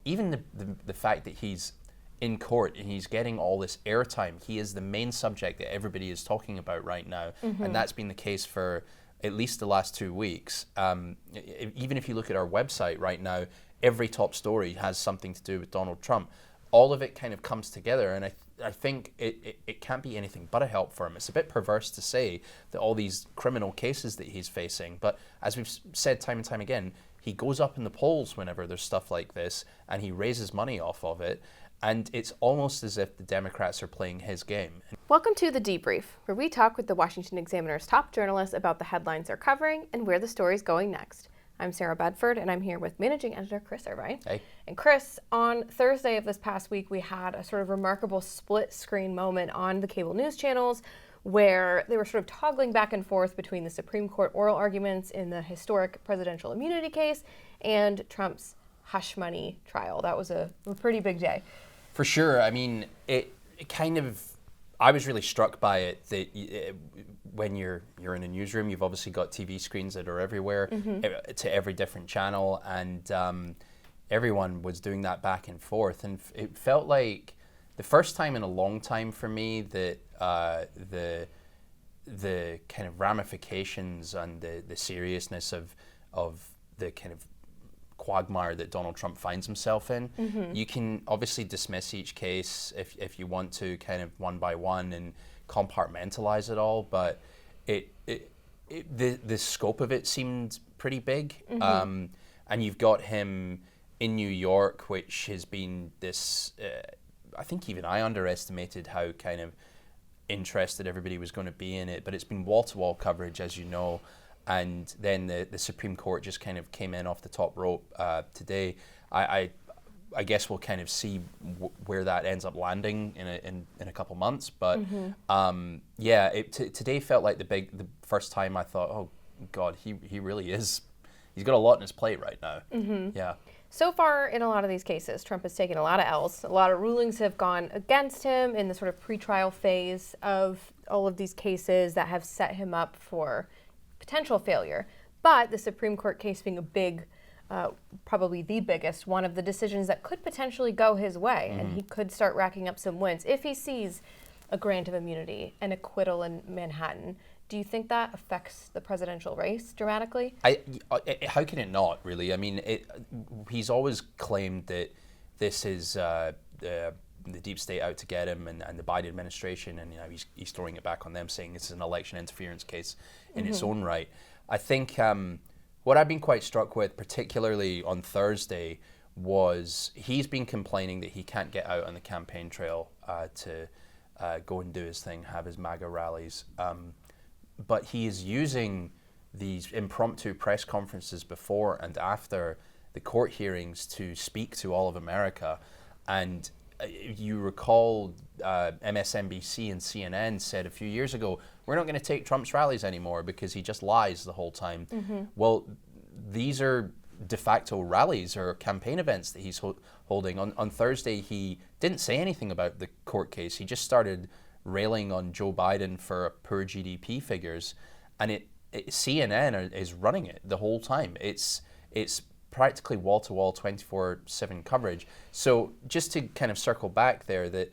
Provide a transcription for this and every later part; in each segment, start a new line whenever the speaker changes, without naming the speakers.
even the fact that he's in court and he's getting all this airtime, he is the main subject that everybody is talking about right now. And that's been the case for at least the last 2 weeks. Even if you look at our website right now, every top story has something to do with Donald Trump. All of it kind of comes together, and I think it can't be anything but a help for him. It's a bit perverse to say that all these criminal cases that he's facing, but as we've said time and time again, he goes up in the polls whenever there's stuff like this, and he raises money off of it, and it's almost as if the Democrats are playing his game.
Welcome to The Debrief, where we talk with the Washington Examiner's top journalists about the headlines they're covering and where the story's going next. I'm Sarah Bedford, and I'm here with Managing Editor Chris Irvine.
Hey.
And Chris, on Thursday of this past week, we had a sort of remarkable split-screen moment on the cable news channels where they were sort of toggling back and forth between the Supreme Court oral arguments in the historic presidential immunity case and Trump's hush money trial. That was a pretty big day.
For sure. I mean, it kind of, I was really struck by it that when you're in a newsroom, you've obviously got TV screens that are everywhere to every different channel, and everyone was doing that back and forth, and it felt like the first time in a long time for me that the kind of ramifications and the seriousness of the kind of quagmire that Donald Trump finds himself in. You can obviously dismiss each case if you want to, kind of one by one, and compartmentalize it all, but the scope of it seemed pretty big. And you've got him in New York, which has been this, I think even I underestimated how kind of interested everybody was going to be in it, but it's been wall-to-wall coverage, as you know. And then the Supreme Court just kind of came in off the top rope today. I guess we'll kind of see where that ends up landing in a couple months. But today felt like the first time I thought, oh God, he really is. He's got a lot on his plate right now. Yeah.
So far, in a lot of these cases, Trump has taken a lot of L's. A lot of rulings have gone against him in the sort of pretrial phase of all of these cases that have set him up for potential failure. But the Supreme Court case being a big, probably the biggest, one of the decisions that could potentially go his way, and he could start racking up some wins if he sees a grant of immunity, an acquittal in Manhattan. Do you think that affects the presidential race dramatically?
How can it not, really? I mean, he's always claimed that this is the deep state out to get him, and the Biden administration, and he's throwing it back on them, saying this is an election interference case in its own right. I think what I've been quite struck with, particularly on Thursday, was he's been complaining that he can't get out on the campaign trail to go and do his thing, have his MAGA rallies. But he is using these impromptu press conferences before and after the court hearings to speak to all of America. And you recall MSNBC and CNN said a few years ago, we're not going to take Trump's rallies anymore because he just lies the whole time. Well, these are de facto rallies or campaign events that he's holding. On Thursday, he didn't say anything about the court case. He just started railing on Joe Biden for poor GDP figures, and CNN is running it the whole time. It's practically wall-to-wall 24/7 coverage. So just to kind of circle back there, that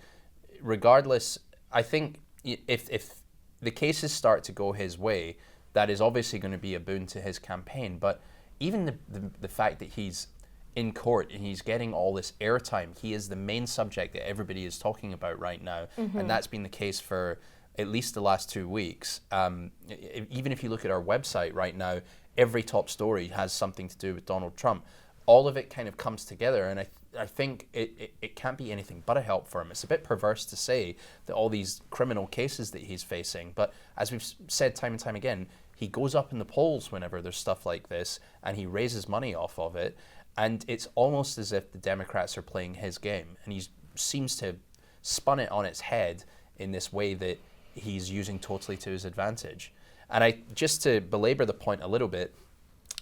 regardless, I think if the cases start to go his way, that is obviously going to be a boon to his campaign. But even the fact that he's in court and he's getting all this airtime, he is the main subject that everybody is talking about right now. And that's been the case for at least the last 2 weeks. Even if you look at our website right now, every top story has something to do with Donald Trump. All of it kind of comes together, and I think it can't be anything but a help for him. It's a bit perverse to say that all these criminal cases that he's facing, but as we've said time and time again, he goes up in the polls whenever there's stuff like this, and he raises money off of it, and it's almost as if the Democrats are playing his game, and he seems to have spun it on its head in this way that he's using totally to his advantage. And just to belabor the point a little bit,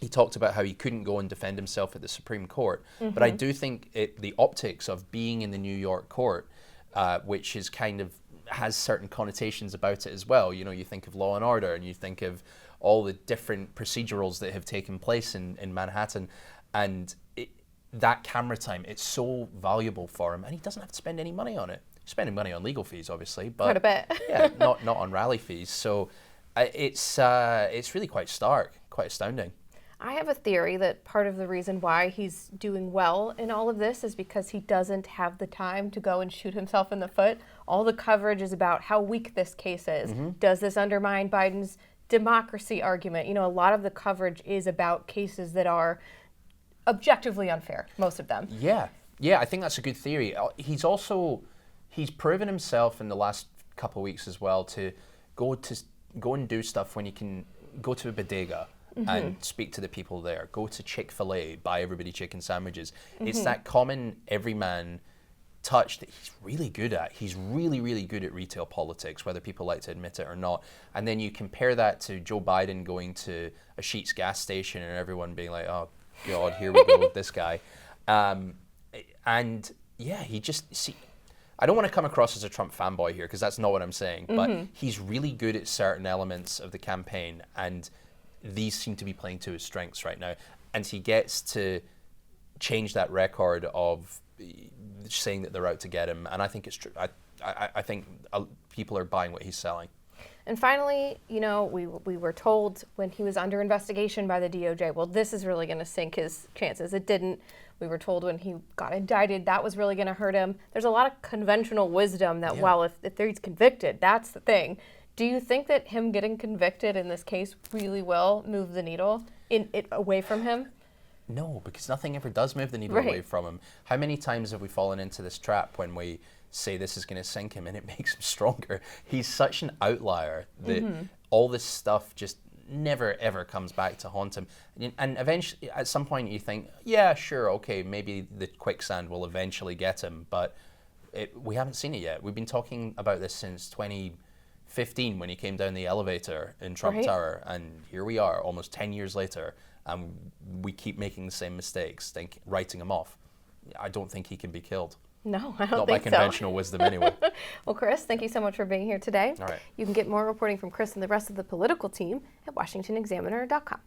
he talked about how he couldn't go and defend himself at the Supreme Court. But I do think the optics of being in the New York court, which is kind of has certain connotations about it as well. You know, you think of Law and Order, and you think of all the different procedurals that have taken place in Manhattan, and that camera time, it's so valuable for him, and he doesn't have to spend any money on it. He's spending money on legal fees, obviously, but
quite a bit.
yeah, not on rally fees. So it's really quite stark, quite astounding.
I have a theory that part of the reason why he's doing well in all of this is because he doesn't have the time to go and shoot himself in the foot. All the coverage is about how weak this case is. Does this undermine Biden's democracy argument? You know, a lot of the coverage is about cases that are objectively unfair, most of them.
Yeah, I think that's a good theory. He's proven himself in the last couple of weeks as well to go and do stuff when you can go to a bodega and speak to the people there, go to Chick-fil-A, buy everybody chicken sandwiches. It's that common everyman touch that he's really good at. He's really, really good at retail politics, whether people like to admit it or not. And then you compare that to Joe Biden going to a Sheetz gas station and everyone being like, oh God, here we go with this guy. And yeah, he just, I don't want to come across as a Trump fanboy here because that's not what I'm saying, but he's really good at certain elements of the campaign, and these seem to be playing to his strengths right now. And he gets to change that record of saying that they're out to get him, and I think it's true. I think people are buying what he's selling.
And finally, you know, we were told when he was under investigation by the DOJ, well, this is really going to sink his chances. It didn't. We were told when he got indicted, that was really going to hurt him. There's a lot of conventional wisdom that, well, if he's convicted, that's the thing. Do you think that him getting convicted in this case really will move the needle away from him?
No, because nothing ever does move the needle away from him. How many times have we fallen into this trap when we say this is going to sink him and it makes him stronger? He's such an outlier that all this stuff just never ever comes back to haunt him. And eventually, at some point, you think, yeah, sure, okay, maybe the quicksand will eventually get him, but we haven't seen it yet. We've been talking about this since 2015 when he came down the elevator in Trump Tower, and here we are almost 10 years later, and we keep making the same mistakes, writing him off. I don't think he can be killed.
No, I don't think so.
Not by conventional wisdom anyway.
Well, Chris, thank you so much for being here today.
All right.
You can get more reporting from Chris and the rest of the political team at washingtonexaminer.com.